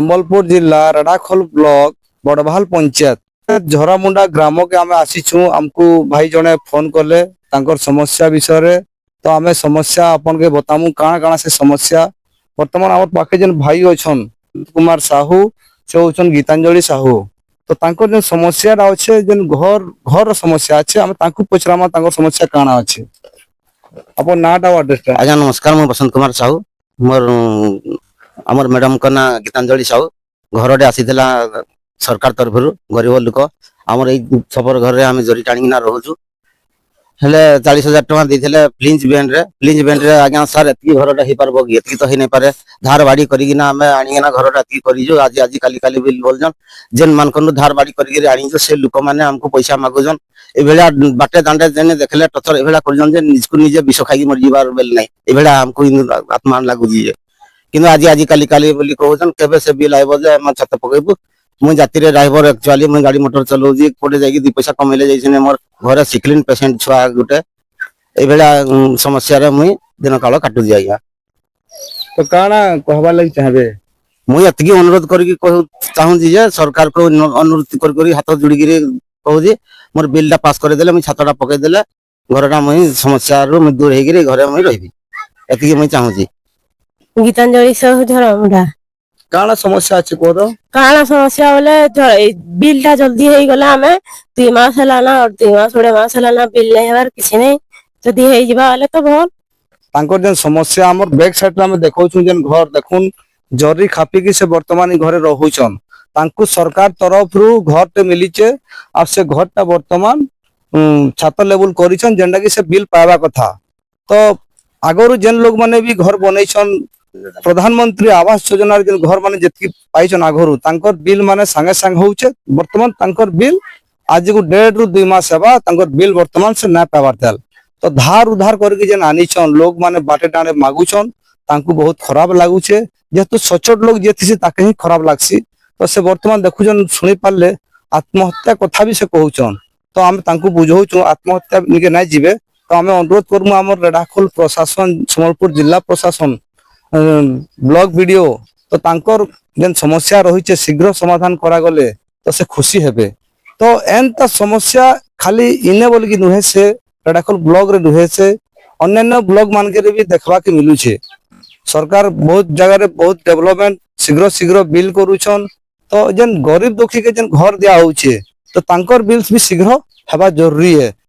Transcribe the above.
ସମ୍ବଲପୁର ଜିଲ୍ଲା ରେଢାଖୋଲ ବ୍ଲକ ବଡଭାଲ ପଞ୍ଚାୟତ ଝରାମୁଣ୍ଡା ଗ୍ରାମ के आम आसीचु आमको भाई जने फोन कले तांकर समस्या विषय रे तो आमे समस्या अपन के बतामु काना काना से समस्या वर्तमान हमर पाखे जन भाई अछन कुमार साहू से होचन गीतांजलि साहू तो तांकर जन समस्या अच्छे जन घर घर समस्या अच्छे आम तांको पचरामा तांकर समस्या काना अच्छे अपन नाटा एड्रेस आज्ञा नमस्कार मैं बसंत कुमार साहू मोर आमर मैडम का ना गीतांजलि साहू घर आसी सरकार तरफ गरीब लोक आमर छपर घर आम जरी टाणिकिना रोचु हेले 40,000 टका देते फ्लिंच बैंड रे आज्ञा सार एति घरटा हो पार कि एति तो हो नहीं पारे धार बाड़ी करिकिना आम आनिकिना घरटा एति करिजु आज आज काली काली बिल बोलजन जेन मानकनु धार बाड़ी करिकि आनिजु से लोक माने हमको पैसा मागुजन ए भेला बाटे दांडे जेने देखले टचर ए भेला करजन जे निजको निजे विष खाई मर जीवार बेल नहीं ए भेला हमको आत्मा लागुजी किंतु आज आज काली काली बोली कहउजन केबे से बिल आइबो जे हम छत पकेबु मुझे जाति ड्राइवर एक्चुअली मुझे गाड़ी मोटर चलाऊँ कोटे जाकि 2 पैसा कमेले जाइछने मोर घर सिक्लिन पेशेंट छुआ गुटे ए बेला समस्या रे मुई दिन काल काटु दिया गया तो काना कहबा लग चाहबे मुई एतकी अनुरोध करी चाहूँ जे सरकार को अनुरोध करी हाथ जोड़ी कहूँ जे मोर बिल पास कर देले मुई छातटा पके देले घरटा मुई समस्या रो मुई दूर हेगिरी घरे मुई रहिबी एतकी मुई चाहूँ जी गीतांजलि साहू झरामुंडा काना समस्या अच्छे को दो काना समस्या बोले बिल टा जल्दी हो गला हमें 2 मास हलाना और 2 मास 2.5 मास हलाना बिल नहीं हबार किसी नहीं जदी हो जिबा वाले तो भल तांकर जन समस्या हमर बैक साइड रे हम देखौछु जन घर देखुन जरी खापी कि से वर्तमान घरे रहउछन तांको सरकार तरफ रु घर ते मिलिचे आ से घर ता वर्तमान छात लेवल करिछन जेंडा कि से बिल पावा कथा तो आगरु जन लोग माने भी घर बनैछन प्रधानमंत्री आवास योजना रे घर माने जति पाइछन आगरु तांकर बिल माने संगे संग होउचे वर्तमान तांकर बिल आज को 1.5 रु 2 मास हेबा तांकर बिल वर्तमान से ना पावार तेल तो धार उधार करके जेन आनीछन लोग माने बाटे डाणे मागुछन तांको बहुत खराब लागुचे जेतु सचोट लोग जेथि से ताके ही खराब लागसी तो से वर्तमान देखुछन सुनि पाले आत्महत्या कथा भी से कहउछन तो हम तांको बुझौछु आत्महत्या निके नै जिवे तो हमें अनुरोध करमु हमर रेढाखोल प्रशासन सम्बलपुर जिला प्रशासन ब्लॉग वीडियो तो तांकर जेन समस्या रही शीघ्र समाधान करा गले तो से खुशी हेबे तो एनता समस्या खाली इने बोल कि नुहे से रेढाखोल ब्लॉग रे नुहे से अन्य ब्लॉग मान के भी देखबा के मिलू छे सरकार बहुत जगह रे बहुत डेवलपमेंट शीघ्र शीघ्र बिल करूछन तो जेन गरीब दुखी के जेन घर दिया होउछे तो तांकर बिल्स भी शीघ्र हेबा जरूरी है